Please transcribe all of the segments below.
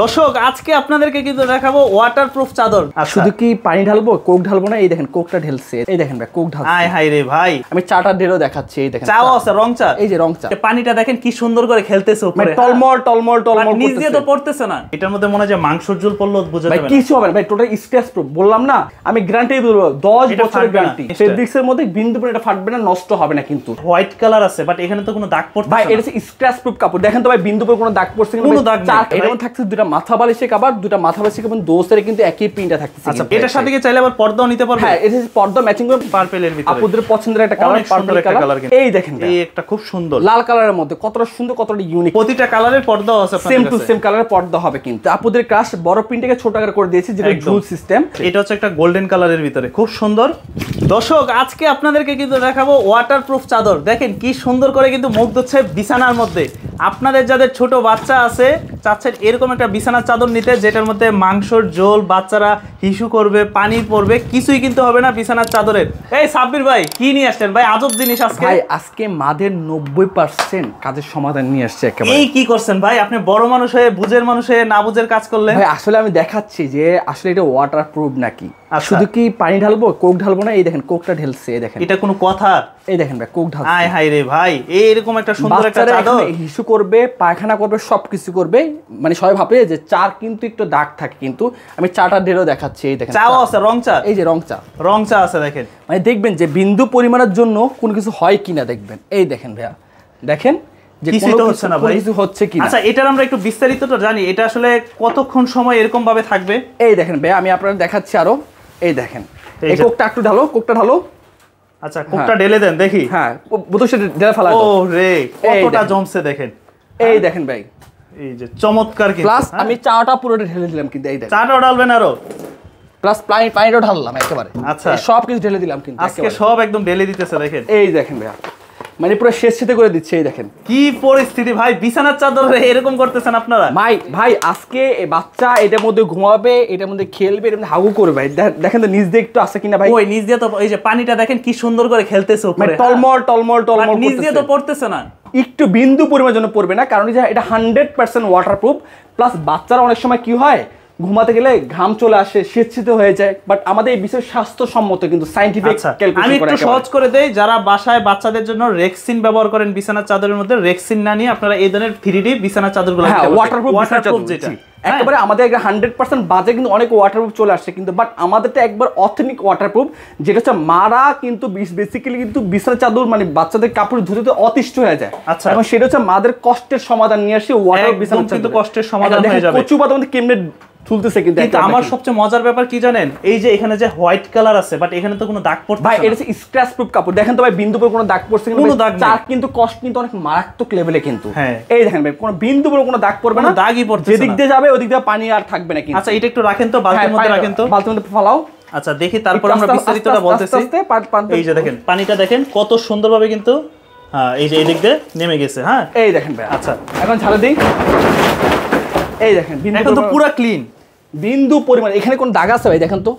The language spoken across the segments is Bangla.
দর্শক আজকে আপনাদেরকে কিন্তু দেখাবো ওয়াটারপ্রুফ চাদর। শুধু কি পানি ঢালবো, কোক ঢালবো না? এই দেখেন কোকটা ঢেলছে, এই দেখেন ভাই কোক ঢালছে। আয় হায় রে ভাই, আমি চাটা ঢেলেও দেখাচ্ছি, এই দেখেন চাও আছে রং চা, এই যে রং চা। পানিটা দেখেন কি সুন্দর করে খেলতেছে উপরে, টলমল টলমল টলমল নিচ দিয়ে তো পড়তেছে না। এটার মধ্যে মনে হয় যে মাংসর ঝোল পড়লো বোঝা যাবে না ভাই, কিছু হবে না ভাই, টোটাল স্ক্র্যাচ প্রুফ। বললাম না আমি গ্যারান্টি দেব 10 বছরের গ্যারান্টি। ফেব্রিক্স এর মধ্যে বিন্দু পরিমাণ এটা ফাটবে না, নষ্ট হবে না কিন্তু। হোয়াইট কালার আছে বাট এখানে তো কোনো দাগ পড়ছে না ভাই, এটা স্ক্র্যাচ প্রুফ কাপড়। দেখেন তো ভাই বিন্দু পরিমাণ কোনো দাগ পড়ছে কিনা? কোনো দাগ নেই। এর মধ্যে থাকছে দুটো মাথা বালিশের কভার, দুটো মাথা বালিশের কভার দোসের কিন্তু একই প্রিন্টটা থাকছে। আচ্ছা, এটার সাথে কি চাইলে আবার পর্দাও নিতে পারবে? হ্যাঁ, এটা পর্দা ম্যাচিং করে পার্পলের ভিতরে আপনাদের পছন্দের একটা কালার, পার্পল কালার। এই দেখেন এই একটা খুব সুন্দর লাল কালারের মধ্যে কতটা সুন্দর, কতটা ইউনিক। প্রতিটা কালারের পর্দাও আছে আপনাদের সেম কাছে, টু সেম কালারের পর্দা হবে কিন্তু। আপনাদের ক্লাস বড় প্রিন্টটাকে ছোট আকার করে দিয়েছি, যেটা ঝুল সিস্টেম। এটা হচ্ছে একটা গোল্ডেন কালারের ভিতরে খুব সুন্দর। দর্শক আজকে আপনাদেরকে কিন্তু দেখাবো ওয়াটারপ্রুফ চাদর। দেখেন কি সুন্দর করে কিন্তু মুখ ধুচ্ছে বিছানার মধ্যে। আপনাদের যাদের ছোট বাচ্চা আছে চাচ্ছেন এরকম একটা বিছানার চাদর নিতে, যেটার মধ্যে মাংসর ঝোল, বাচ্চারা হিসু করবে, পানি পড়বে, কিছুই কিন্তু হবে না বিছানার চাদরের। এই সাব্বির ভাই কি নিয়ে আসছেন ভাই? আজব জিনিস আজকে ভাই, আজকে মাদের 90% কাজের সমাধান নিয়ে আসছে একেবারে। এই কি করছেন ভাই? আপনি বড় মানুষ হয়ে বুঝের মানুষ হয়ে না বুঝের কাজ করলেন ভাই। আসলে আমি দেখাচ্ছি যে আসলে এটা ওয়াটারপ্রুফ নাকি। শুধু কি পানি ঢালবো, কোক ঢালবো না? এই দেখেন কোকটা ঢেলছে, এই দেখেন। এটা কোনো কথা? এই দেখেন ভাই কোক ঢালছে। আয় হায় রে ভাই, এরকম একটা সুন্দর একটা চাদর হিসু করবে, পায়খানা করবে, সবকিছু করবে। মানে সবাই ভাবে যে চার কিন্তু একটু দাগ থাকে, কিন্তু আমি চাটা ঢেলেও দেখাচ্ছি, এই দেখেন চাও আছে রং চা, এই যে রং চা, রং চা আছে দেখেন। মানে দেখবেন যে বিন্দু পরিমাণের জন্য কোনো কিছু হয় কিনা দেখবেন। এই দেখেন ভাইয়া, দেখেন যে কোনো হচ্ছে না ভাই, কিছু হচ্ছে কিনা। আচ্ছা, এটার আমরা একটু বিস্তারিতটা জানি। এটা আসলে কতক্ষণ সময় এরকম ভাবে থাকবে? এই দেখেন ভাইয়া, আমি আপনাদের দেখাচ্ছি আরো। এই দেখেন এই কোকটা একটু ঢালো, কোকটা ঢালো। আচ্ছা, কোকটা ঢেলে দেন দেখি। হ্যাঁ, বোতলটা ঢেলে ফেলা। ও রে, কতটা জমছে দেখেন। এই দেখেন ভাই, এই যে চমৎকার কিন্তু। প্লাস আমি চাটা পুরোটা ঢেলে দিলাম কিন্তু। এই দেখেন চাটাও ঢালবেন আরো, প্লাস পানিটাও ঢাললাম একেবারে। আচ্ছা, সব কিছু ঢেলে দিলাম কিন্তু আজকে সব একদম ঢেলে দিতেছে দেখেন। এই দেখেন ভাইয়া, মানে পুরো শেষ শেষে করে দিচ্ছে। এই দেখেন কি পরিস্থিতি ভাই, বিছানার চাদর এরকম করতেছেন আপনারা। ভাই আজকে বাচ্চা এটার মধ্যে ঘুমাবে, এটার মধ্যে খেলবে, এটার মধ্যে হাগু করবে। ভাই দেখেন তো নিচ দিয়ে একটু আছে কিনা ভাই। ওই নিচ দিয়ে তো এই যে পানিটা দেখেন কি সুন্দর করে খেলতেছে উপরে, টলমল টলমল টলমল, নিচ দিয়ে তো পড়তেছে না, একটু বিন্দু পরিমাণ জন্য পড়বে না, কারণ এটা 100% ওয়াটারপ্রুফ। প্লাস বাচ্চারা অনেক সময় কি হয়, ঘুমাতে গেলে ঘাম চলে আসে, শীত হয়ে যায়। বাট আমাদের এই বিষয় স্বাস্থ্যসম্মত কিন্তু সায়েন্টিফিক ক্যালকুলেশন। আমি একটু সহজ করে দেই, যারা বাসায় বাচ্চাদের জন্য রেক্সিন ব্যবহার করেন বিছানার চাদরের মধ্যে, রেক্সিন না নিয়ে আপনারা এই ধরনের 3D বিছানার চাদরগুলো নিতে পারেন। ওয়াটারপ্রুফ যেটা একেবারে আমাদের 100% বাজে কিন্তু অনেক ওয়াটারপ্রুফ চলে আসছে কিন্তু, বাট আমাদেরটা একবার অথেন্টিক ওয়াটারপ্রুফ, যেটা হচ্ছে মারা কিন্তু বেসিক্যালি কিন্তু বিছানার চাদর মানে বাচ্চাদের কাপড় ধুতে অতিষ্ঠ হয়ে যায়। আচ্ছা, এবং সেটা হচ্ছে মাদের কষ্টের সমাধান নিয়ে আসে ওয়াটারপ্রুফ বিছানার চাদর, কিন্তু কষ্টের সমাধান হয়ে যাবে। কচু পাতা মধ্যে কেমনে চলতেছে কিন্তু। আমার সবচেয়ে মজার ব্যাপার কি জানেন, এই যে এখানে যে হোয়াইট কালার আছে বাট এখানে তো কোনো দাগ পড়ছে না ভাই। এটা হচ্ছে স্ক্র্যাচ প্রুফ কাপড়। দেখেন তো ভাই বিন্দু পর কোনো দাগ পড়ছে কিনা? কোনো দাগ নেই। চার কিন্তু কষ্ট কিন্তু অনেক মারাত্মক লেভেলে কিন্তু। হ্যাঁ, এই দেখেন ভাই, কোনো বিন্দু পর কোনো দাগ পড়বে না, দাগই পড়ছে না। যেদিক দিয়ে যাবে ওদিক দিয়ে পানি আর থাকবে না কিন্তু। আচ্ছা, এটা একটু রাখেন তো, বালতির মধ্যে রাখেন তো, বালতির মধ্যে ফেলাও। আচ্ছা, দেখি তারপর আমরা বিস্তারিতটা বলতেছি। এই যে দেখেন পানিটা দেখেন কত সুন্দরভাবে কিন্তু, হ্যাঁ এই যে এই দিক দিয়ে নেমে গেছে। হ্যাঁ, এই দেখেন ভাই। আচ্ছা, এখন ঝাড়ু দিই। এই দেখেন এখন তো পুরো ক্লিন, বিন্দু পরিমাণ এখানে কোন দাগ আছে ভাই? দেখেন তো,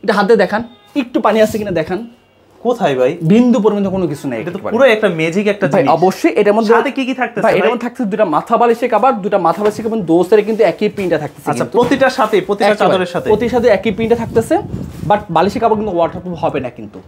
এটা হাতে দেখান, একটু পানি আছে কিনা দেখান। কোথায় ভাই? বিন্দু পরিমাণ কোনো কিছু নাই। এটা তো পুরো একটা ম্যাজিক একটা জিনিস। অবশ্যই এটার মধ্যে সাথে কি থাকতেছে ভাই? এটার মধ্যে থাকছে দুটো মাথা বালিশের কভার, দুটো মাথা বালিশের কভার দোসের কিন্তু একই প্রিন্টটা থাকতেছে। আচ্ছা, প্রতিটার সাথে, প্রতিটা চাদরের সাথে একই প্রিন্টটা থাকতেছে, বাট বালিশের কভার কিন্তু ওয়াটারপ্রুফ হবে না কিন্তু।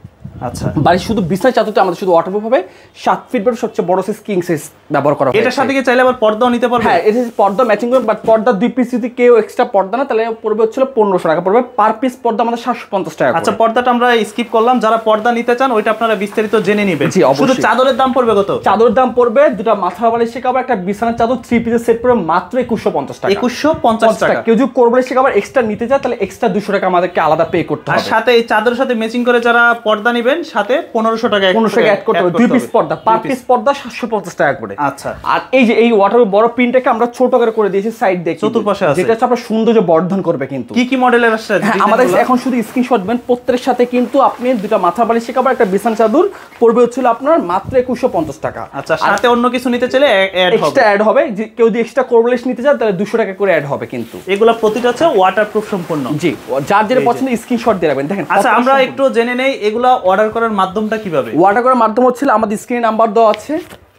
আচ্ছা, বালিশ শুধু বিছানার চাদরটা আমাদের শুধু ওয়াটারপ্রুফ হবে। 7 ফিট এর সবচেয়ে বড় সাইজ কিং সাইজ ব্যবহার করা হয়। এটার সাথে কি চাইলে আবার পর্দাও নিতে পারবে? হ্যাঁ, এটা পর্দা ম্যাচিং করবে, বাট পর্দা 2 পিস যদি কেউ এক্সট্রা পর্দা না, তাহলে পড়বে হচ্ছে 1500 টাকা পড়বে পার পিস। পর্দা আমাদের 750 টাকা। আচ্ছা, পর্দাটা আমরা স্কিপ করলাম, যারা পর্দা নিতে চান ওইটা আপনারা বিস্তারিত জেনে নেবেন। শুধু চাদরের দাম পড়বে কত? চাদরের দাম পড়বে দুটো মাথা বালিশের কভার, একটা বিছানার চাদর 3 পিসের সেট পড়বে মাত্র 2150 টাকা। 2150 টাকা। কেউ যদি কোর বালিশের কভার এক্সট্রা নিতে চায় তাহলে এক্সট্রা 200 টাকা আমাদেরকে আলাদা পে করতে হবে। আর সাথে এই চাদরের সাথে ম্যাচিং করে যারা পর্দা নেবেন সাথে 1500 টাকা অ্যাড করতে হবে। 2 পিস পর্দা, পার পিস পর্দা 750 টাকা করে। আচ্ছা, আর এই যে এই ওয়াটার বড় প্রিন্টটাকে আমরা ছোট করে দিয়েছি সাইড দিয়ে চতুর্পাশে আছে, যেটা হচ্ছে আপনার সৌন্দর্য বর্ধন করবে কিন্তু। কি মডেলের আসছে? হ্যাঁ, আমাদের এখন শুধু স্ক্রিনশট দিবেন। প্রত্যেকের সাথে কিন্তু আপনি দুটো মাথা বালিশের কভার, একটা বিছানা চাদর পড়বে হচ্ছিল আপনার মাত্র 2150 টাকা। আচ্ছা, সাথে অন্য কিছু নিতে চাইলে এক্সট্রা অ্যাড হবে। যে কেউ যদি এক্সট্রা কোর বালিশ নিতে চায় তাহলে 200 টাকা করে অ্যাড হবে কিন্তু। এগুলা প্রতিটা হচ্ছে ওয়াটারপ্রুফ সম্পূর্ণ। জি, যার যেটা পছন্দ স্ক্রিনশট দিয়ে রাখবেন। দেখেন, আচ্ছা, আমরা একটু জেনে নেই এগুলা অর্ডার করার মাধ্যমটা কিভাবে। অর্ডার করার মাধ্যম হচ্ছে আমাদের স্ক্রিনে নাম্বার দেওয়া আছে,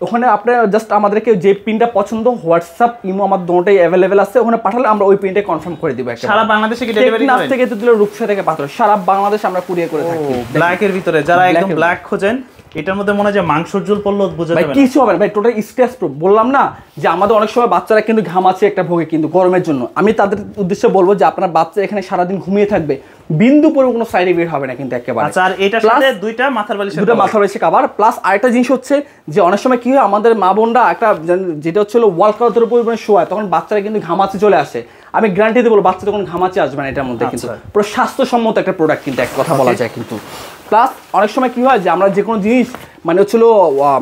ওখানে আপনার জাস্ট আমাদেরকে যে প্রিন্টটা পছন্দ হোয়াটসঅ্যাপ ইমো আমার দুটোই অ্যাভেলেবেল আছে, ওখানে পাঠালে আমরা ওই প্রিন্টে কনফার্ম করে দিব। সারা বাংলাদেশে কি ডেলিভারি করেন? থেকে তো দিলে রূপসা থেকে পাথর সারা বাংলাদেশে আমরা কুরিয়ার করে থাকি। ব্ল্যাক এর ভিতরে যারা একদম ব্ল্যাক খোঁজেন, এটার মধ্যে মনে হয় যে মাংসর ঝোল পড়লো বোঝা যাবে না কিছু হবে না ভাই, টোটাল স্ক্র্যাচ প্রুফ। বললাম না যে আমাদের অনেক সময় বাচ্চারা কিন্তু ঘামাচ্ছে একটা ভোগে কিন্তু গরমের জন্য, আমি তাদের উদ্দেশ্যে বলবো যে আপনার বাচ্চা এখানে সারাদিন ঘুমিয়ে থাকবে, বিন্দু পরে কোনো সাইড এফেক্ট হবে না কিন্তু একেবারে। আচ্ছা, আর এটার সাথে দুইটা মাথার বালিশের কভার প্লাস আরেকটা জিনিস হচ্ছে যে অনেক সময় কি হয় আমাদের মা বোনরা একটা যেটা হচ্ছে ওয়াল ক্লথের উপর শোয়ায়, তখন বাচ্চারা কিন্তু ঘামাচি চলে আসে। আমি গ্যারান্টি দিয়ে বলবো বাচ্চা তখন ঘামাচি আসবে না এটার মধ্যে, কিন্তু পুরো স্বাস্থ্যসম্মত একটা প্রোডাক্ট কিন্তু এক কথা বলা যায় কিন্তু। প্লাস অনেক সময় কি হয় যে আমরা যে কোনো জিনিস মানে হচ্ছিল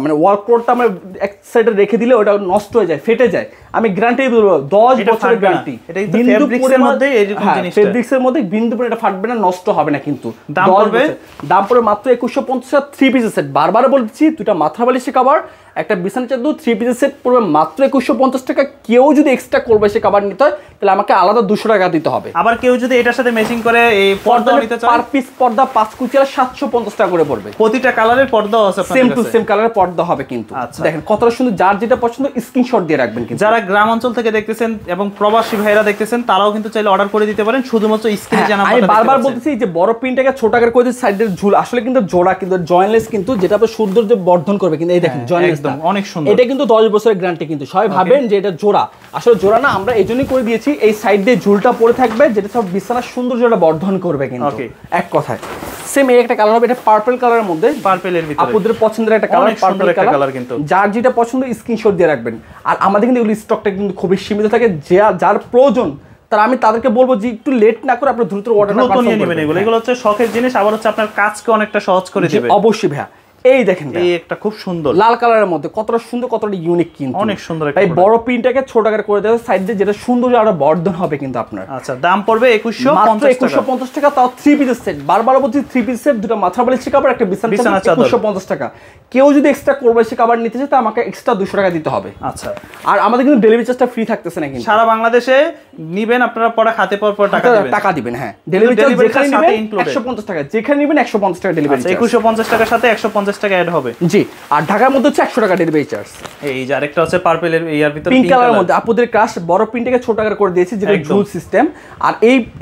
মানে ওয়াল ক্লথটা আমরা এক সাইডে রেখে দিলে ওটা নষ্ট হয়ে যায়, ফেটে যায়। আমি গ্যারান্টি দিয়ে বলবো 10 বছরের গ্যারান্টি, ফেব্রিক্সের মধ্যে বিন্দু পরে এটা ফাটবে না, নষ্ট হবে না কিন্তু। দাম পড়বে মাত্র 2150 3 পিসের সেট। বারবার বলছি দুটো মাথা বালিশে কভার, একটা বিছানা চাদর 3 পিসের সেট পড়বে মাত্র 2150 টাকা। কেউ যদি এক্সট্রা করবে সে কভার নিতে হয় তাহলে আমাকে আলাদা 200 টাকা দিতে হবে। আবার কেউ যদি এটার সাথে ম্যাচিং করে এই পর্দা নিতে চায়, পার পিস পর্দা 5 কুচিলা 750 টাকা করে পড়বে। প্রতিটা কালারের পর্দাও আছে আপনাদের সেম কাছে? টু সেম কালারের পর্দা হবে কিন্তু। দেখেন কতটা সুন্দর, যার যেটা পছন্দ স্ক্রিনশট দিয়ে রাখবেন কিন্তু। যারা গ্রাম অঞ্চল থেকে দেখতেছেন এবং প্রবাসী ভাইরা দেখতেছেন তারাও কিন্তু চাইলে অর্ডার করে দিতে পারেন, শুধুমাত্র স্ক্রিনে জানা। আমি বারবার বলতেছি যে বড় প্রিন্টটাকে ছোট আকার করে দিই, সাইডের ঝুল আসলে কিন্তু জোড়া কিন্তু জয়েন্টলেস কিন্তু, যেটা আপনার সৌন্দর্য বর্ধন করবে কিন্তু। এই দেখেন জয়েন্টলেস একদম অনেক সুন্দর। এটা কিন্তু 10 বছরের গ্যারান্টি কিন্তু। সবাই ভাবেন যে এটা জোড়া, আসলে জোড়া না, আমরা এইজন্যই করে দিয়েছি এই সাইড দিয়ে ঝুলটা পড়ে থাকবে, যেটা সব বিছানার সৌন্দর্যটা বর্ধন করবে কিন্তু এক কথায়। সেম এই একটা কালার হবে, এটা পার্পল কালারের মধ্যে, পার্পলের ভিতরে আপনাদের পছন্দের একটা কালার, পার্পল কালার কিন্তু। যার যেটা পছন্দ স্ক্রিনশট দিয়ে রাখবেন। আর আমাদের কিন্তু এগুলো স্টকটা কিন্তু খুবই সীমিত থাকে, যার প্রয়োজন আমি তাদেরকে বলবো যে একটু লেট না করে আপনি দ্রুত অর্ডারটা কনফার্ম নিয়ে নেবেন। এগুলো হচ্ছে শখের জিনিস, আবার হচ্ছে আপনার কাজকে অনেকটা সহজ করে দিবে। অবশ্যই ভাইয়া। এই দেখেন এই একটা খুব সুন্দর লাল কালারের মধ্যে কতটা সুন্দর, কতটা ইউনিক কিন্তু, অনেক সুন্দর। এই বড় প্রিন্টটাকে ছোট আকারে করে দেওয়া সাইড দিয়ে, যেটা সুন্দর আরো বর্ধন হবে কিন্তু আপনার। আচ্ছা, দাম পড়বে 2150 টাকা, তাও 3 পিসের সেট। বারবার বলছি 3 পিস সেট, দুটো মাথা বালিশের কভার, একটা বিছানা চাদর 2150 টাকা। কেউ যদি এক্সট্রা করবে সে কভার নিতে চায় তা আমাকে এক্সট্রা 200 টাকা দিতে হবে। আচ্ছা, আর আমাদের কিন্তু ডেলিভারি চার্জটা ফ্রি থাকতেছে না কিন্তু। সারা বাংলাদেশে নিবেন আপনারা, পরে খাতে পর টাকা দিবেন। হ্যাঁ, ডেলিভারি চার্জ যেখানে নেবেন 150 টাকা, যেখানে নেবেন 150 টাকা ডেলিভারি চার্জ। 2150 টাকার সাথে 150 টাকা অ্যাড হবে। জি, আর ঢাকার মধ্যে হচ্ছে 100 টাকা ডেলিভারি চার্জ। এই যে আরেকটা হচ্ছে পার্পলের ইয়ার ভিতর পিঙ্ক কালারের মধ্যে আপুদের কাজ বড় প্রিন্টটাকে ছোট আকারে করে দিয়েছি, যেটা ঝুল সিস্টেম। আর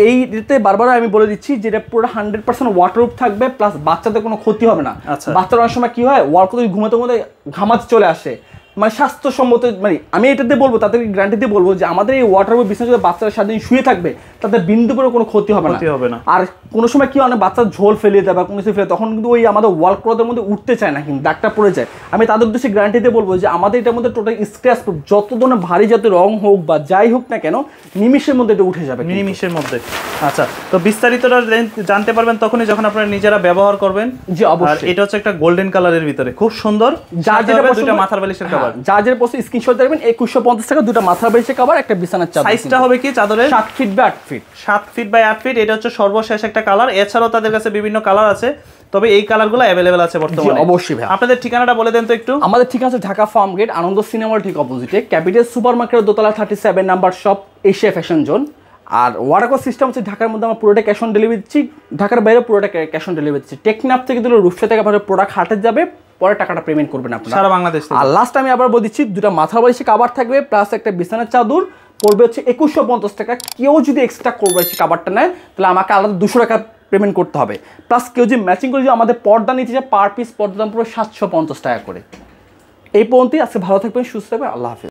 এইতে বারবার আমি বলে দিচ্ছি যেটা পুরো 100% ওয়াটারপ্রুফ থাকবে, প্লাস বাচ্চাদের কোনো ক্ষতি হবে না। বাচ্চারা অনেক সময় কি হয় ওয়াল করে ঘুমাতে ঘামাতে চলে আসে, মানে স্বাস্থ্যসম্মত, মানে আমি এটাতে বলবো, তাদেরকে গ্যারান্টি দিয়ে বলবো যে আমাদের এই ওয়াটারপ্রুফ বিছানা যদি বাচ্চারা সারাদিন শুয়ে থাকবে তাদের বিন্দু করে কোনো ক্ষতি হবে না। আর কোনো সময় কি অনেক বাচ্চা ঝোল ফেলে দেয় বা কোনো কিছু ফেলে, তখন কিন্তু ওই আমাদের ওয়াল ক্লথের মধ্যে উঠতে চায় না, কিন্তু দাগটা পড়ে যায়। আমি তাদের উদ্দেশ্যে গ্যারান্টি দিয়ে বলবো যে আমাদের এটার মধ্যে টোটাল স্ক্র্যাচ প্রুফ, যত ধরনের ভারী জাতের রং হোক বা যাই হোক না কেন, নিমিশের মধ্যে এটা উঠে যাবে, নিমিশের মধ্যে। আচ্ছা, তো বিস্তারিতটা জানতে পারবেন তখনই যখন আপনারা নিজেরা ব্যবহার করবেন। জি অবশ্যই। এটা হচ্ছে একটা গোল্ডেন কালারের ভিতরে খুব সুন্দর, যার যেটা দুটো মাথার বালিশের কভার, যার যেটা পছন্দ স্ক্রিনশট দেবেন। 2150 টাকা, দুটো মাথার বালিশের কভার, একটা বিছানার চাদর। সাইজটা হবে কি চাদরের 7 feet by 8 feet, 7 feet by 8 feet. এটা হচ্ছে সর্বশেষ একটা কালার, এছাড়াও তাদের কাছে বিভিন্ন কালার আছে, তবে এই কালারগুলো अवेलेबल আছে বর্তমানে। অবশ্যই ভাই, আপনাদের ঠিকানাটা বলে দেন তো একটু। আমাদের ঠিকানা আছে ঢাকা ফার্ম গেট, আনন্দ সিনেমার ঠিক অপোজিটে, ক্যাপিটাল সুপারমার্কেটের দোতলা 37 number shop, Asia fashion zone. আর ওয়াটার সিস্টেম হচ্ছে ঢাকার মধ্যে আমরা পুরোটা ক্যাশ অন ডেলিভারি দিচ্ছি, ঢাকার বাইরে পুরোটা ক্যাশ অন ডেলিভারি দিচ্ছি। টেকনাফ থেকে দিলে রূপসা থেকে আপনার প্রোডাক্ট হাটে যাবে, পরে টাকাটা পেমেন্ট করবেন আপনারা সারা বাংলাদেশ। আর লাস্ট আমি আবার বলে দিচ্ছি, দুটো মাথার বালিশের কভার থাকবে, প্লাস একটা বিছানার চাদর পড়বে হচ্ছে 2150 টাকা। কেউ যদি এক্সট্রা করবে সে কভারটা নেয় তাহলে আমাকে আলাদা 200 টাকা পেমেন্ট করতে হবে। প্লাস কেউ যদি ম্যাচিং করে যদি আমাদের পর্দা নিতে চায়, পার পিস পর্দার দাম পুরো 750 টাকা করে। এই পর্যন্তই। আজকে ভালো থাকবেন, সুস্থ থাকবেন, আল্লাহ হাফেজ।